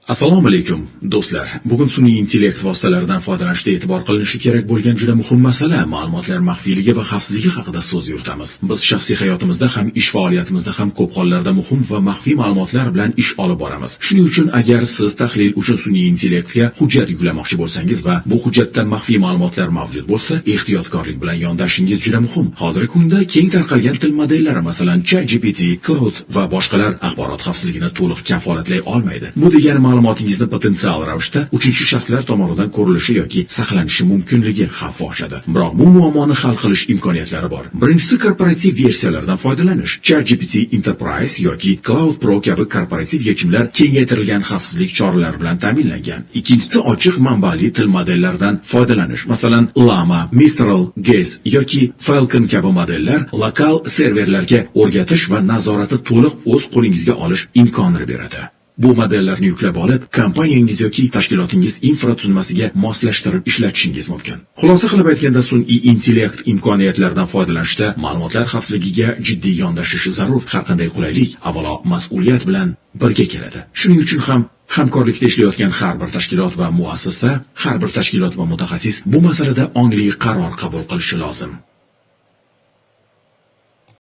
Assalomu alaykum do'stlar. Bugun sun'iy intellekt vositalaridan foydalanishda e'tibor qilinishi kerak bo'lgan juda muhim masala ma'lumotlar maxfiyligi va xavfsizligi haqida so'z yuritamiz. Biz shaxsiy hayotimizda ham, ish faoliyatimizda ham ko'p hollarda muhim va maxfiy ma'lumotlar bilan ish olib boramiz. Shuning uchun agar siz tahlil uchun sun'iy intellektga hujjat yuklamoqchi bo'lsangiz va bu hujjatda maxfiy ma'lumotlar mavjud bo'lsa, ehtiyotkorlik bilan yondashishingiz juda muhim. Hozirgi kunda keng tarqalgan til modellari, masalan, ChatGPT, Claude va boshqalar axborot xavfsizligini to'liq kafolatlay olmaydi. Bu degani ma'lumotingizni potensial ravishda uchinchi shaxslar tomonidan ko'rilishi yoki saqlanishi mumkinligi xavfi oshadi. Biroq bu muammoni hal qilish imkoniyatlari bor. Birinchisi korporativ versiyalardan foydalanish. ChatGPT Enterprise yoki Cloud Pro kabi korporativ yechimlar kengaytirilgan xavfsizlik choralari bilan ta'minlangan. Ikkinchisi ochiq manbali til modellaridan foydalanish. Masalan, Llama, Mistral, Gaze yoki Falcon kabi modellar lokal serverlarga o'rgatish va nazoratni to'liq o'z qo'lingizga olish imkonini beradi. Bu modellarni yuklab olib, kompaniyangiz yoki tashkilotingiz infratuzilmasiga moslashtirib ishlatishingiz mumkin. Xulosa qilib aytganda, sun'iy intellekt imkoniyatlaridan foydalanishda ma'lumotlar xavfsizligiga jiddiy yondashish zarur. Har qanday qulaylik avvalo mas'uliyat bilan birga keladi. Shuning uchun ham hamkorlikda ishlayotgan har bir tashkilot va muassasa, har bir tashkilot va mutaxassis bu masalada ongli qaror qabul qilishi lozim.